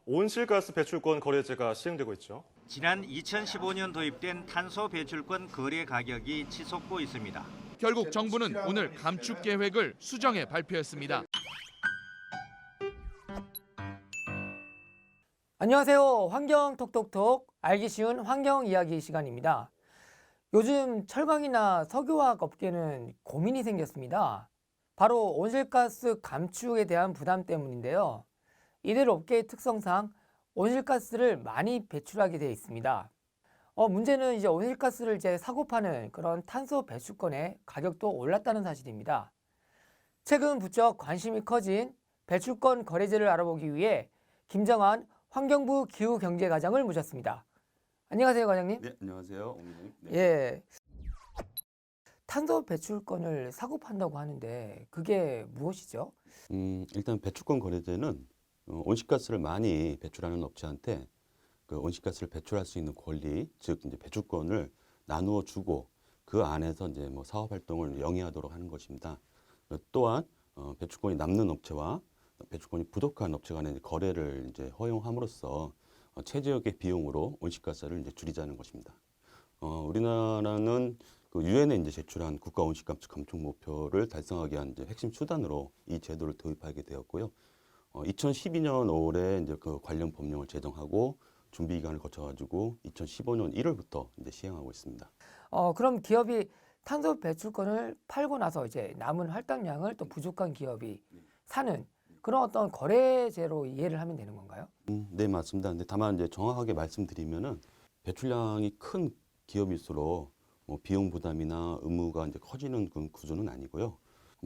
온실가스 배출권 거래제가 시행되고 있죠. 지난 2015년 도입된 탄소 배출권 거래 가격이 치솟고 있습니다. 결국 정부는 오늘 감축 계획을 수정해 발표했습니다. 안녕하세요. 환경 톡톡톡 알기 쉬운 환경 이야기 시간입니다. 요즘 철강이나 석유화학 업계는 고민이 생겼습니다. 바로 온실가스 감축에 대한 부담 때문인데요. 이들 업계의 특성상 온실가스를 많이 배출하게 되어 있습니다. 문제는 이제 온실가스를 사고 파는 그런 탄소 배출권의 가격도 올랐다는 사실입니다. 최근 부쩍 관심이 커진 배출권 거래제를 알아보기 위해 김정환 환경부 기후경제과장을 모셨습니다. 안녕하세요, 과장님. 네, 안녕하세요, 옹기님. 네. 예. 탄소 배출권을 사고 판다고 하는데 그게 무엇이죠? 일단 배출권 거래제는 온실가스를 많이 배출하는 업체한테 그 온실가스를 배출할 수 있는 권리, 즉 이제 배출권을 나누어 주고 그 안에서 이제 뭐 사업 활동을 영위하도록 하는 것입니다. 또한 배출권이 남는 업체와 배출권이 부족한 업체 간의 거래를 이제 허용함으로써 최저역의 비용으로 온실가스를 이제 줄이자는 것입니다. 우리나라는 그 유엔에 이제 제출한 국가 온실가스 감축 목표를 달성하기 위한 이제 핵심 수단으로 이 제도를 도입하게 되었고요. 2012년 5월에 이제 그 관련 법령을 제정하고 준비 기간을 거쳐가지고 2015년 1월부터 이제 시행하고 있습니다. 그럼 기업이 탄소 배출권을 팔고 나서 이제 남은 할당량을 또 부족한 기업이 사는 그런 어떤 거래제로 이해를 하면 되는 건가요? 네, 맞습니다. 근데 다만 이제 정확하게 말씀드리면은 배출량이 큰 기업일수록 뭐 비용 부담이나 의무가 이제 커지는 그런 구조는 아니고요.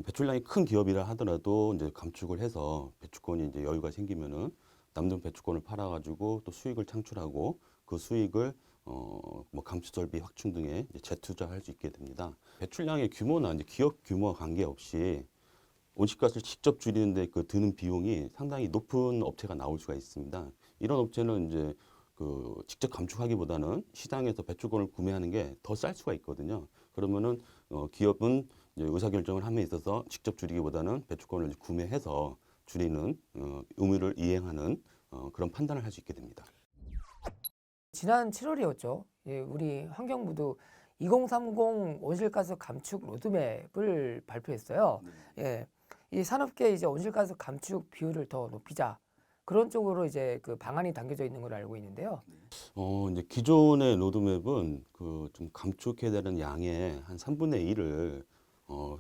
배출량이 큰 기업이라 하더라도 이제 감축을 해서 배출권이 이제 여유가 생기면은 남는 배출권을 팔아가지고 또 수익을 창출하고 그 수익을 뭐 감축 설비 확충 등에 이제 재투자할 수 있게 됩니다. 배출량의 규모나 이제 기업 규모와 관계없이 온실가스를 직접 줄이는데 그 드는 비용이 상당히 높은 업체가 나올 수가 있습니다. 이런 업체는 이제 그 직접 감축하기보다는 시장에서 배출권을 구매하는 게 더 쌀 수가 있거든요. 그러면은 기업은 이제 의사결정을 함에 있어서 직접 줄이기보다는 배출권을 구매해서 줄이는 의무를 이행하는 그런 판단을 할 수 있게 됩니다. 지난 7월이었죠. 예, 우리 환경부도 2030 온실가스 감축 로드맵을 발표했어요. 예, 이 산업계 이제 온실가스 감축 비율을 더 높이자 그런 쪽으로 이제 그 방안이 담겨져 있는 걸로 알고 있는데요. 이제 기존의 로드맵은 그 좀 감축해야 되는 양의 한 3분의 1을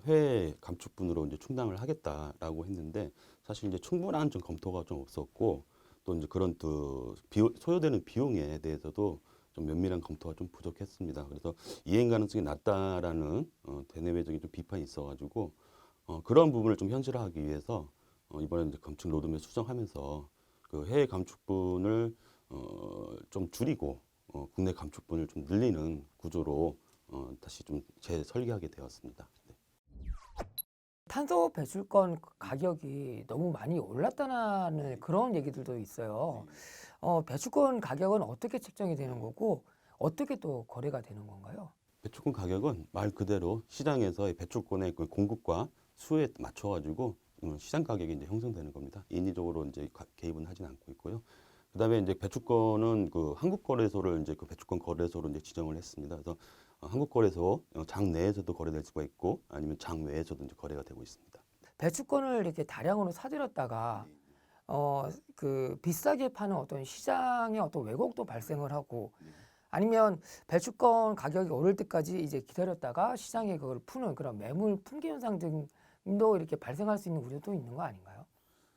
회 감축분으로 이제 충당을 하겠다라고 했는데 사실 이제 충분한 좀 검토가 좀 없었고 또 이제 그런 소요되는 비용에 대해서도 좀 면밀한 검토가 좀 부족했습니다. 그래서 이행 가능성이 낮다라는 대내외적인 좀 비판이 있어가지고 그런 부분을 좀 현실화하기 위해서 이번에 이제 감축 로드맵 수정하면서 그 해외 감축분을 좀 줄이고 국내 감축분을 좀 늘리는 구조로 다시 좀 재설계하게 되었습니다. 네. 탄소 배출권 가격이 너무 많이 올랐다는 그런 얘기들도 있어요. 배출권 가격은 어떻게 책정이 되는 거고 어떻게 또 거래가 되는 건가요? 배출권 가격은 말 그대로 시장에서의 배출권의 그 공급과 수요에 맞춰가지고 시장 가격이 이제 형성되는 겁니다. 인위적으로 이제 개입은 하진 않고 있고요. 그다음에 이제 배출권은 그 한국거래소를 이제 그 배출권 거래소로 이제 지정을 했습니다. 그래서 한국거래소 장 내에서도 거래될 수가 있고 아니면 장 외에서도 이제 거래가 되고 있습니다. 배출권을 이렇게 다량으로 사들였다가 그 비싸게 파는 어떤 시장의 어떤 왜곡도 발생을 하고 아니면 배출권 가격이 오를 때까지 이제 기다렸다가 시장에 그걸 푸는 그런 매물 품귀 현상 등도 이렇게 발생할 수 있는 우려도 있는 거 아닌가요?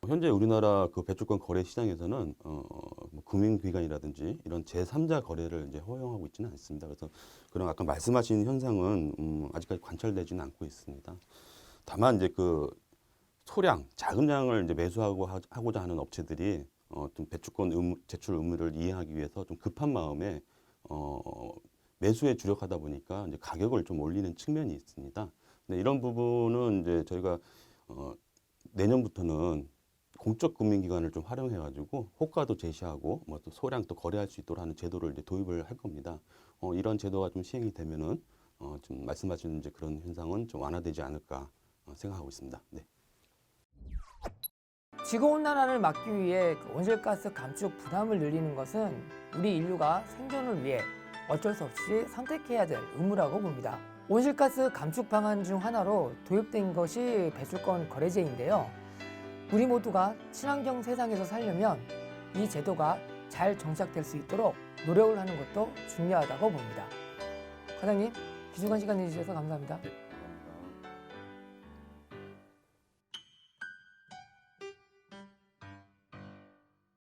현재 우리나라 그 배출권 거래 시장에서는 뭐 금융기관이라든지 이런 제3자 거래를 이제 허용하고 있지는 않습니다. 그래서 그런 아까 말씀하신 현상은 아직까지 관찰되지는 않고 있습니다. 다만 이제 그 소량, 작은 양을 이제 하고자 하는 업체들이 좀 배출권 제출 의무를 이행하기 위해서 좀 급한 마음에 매수에 주력하다 보니까 이제 가격을 좀 올리는 측면이 있습니다. 근데 이런 부분은 이제 저희가 내년부터는 공적 금융기관을 좀 활용해가지고 호가도 제시하고 뭐 또 소량 또 거래할 수 있도록 하는 제도를 이제 도입을 할 겁니다. 이런 제도가 좀 시행이 되면은 좀 말씀하신 이제 그런 현상은 좀 완화되지 않을까 생각하고 있습니다. 네. 지구온난화를 막기 위해 온실가스 감축 부담을 늘리는 것은 우리 인류가 생존을 위해 어쩔 수 없이 선택해야 될 의무라고 봅니다. 온실가스 감축 방안 중 하나로 도입된 것이 배출권 거래제인데요. 우리 모두가 친환경 세상에서 살려면 이 제도가 잘 정착될 수 있도록 노력을 하는 것도 중요하다고 봅니다. 과장님, 귀중한 시간 내주셔서 감사합니다.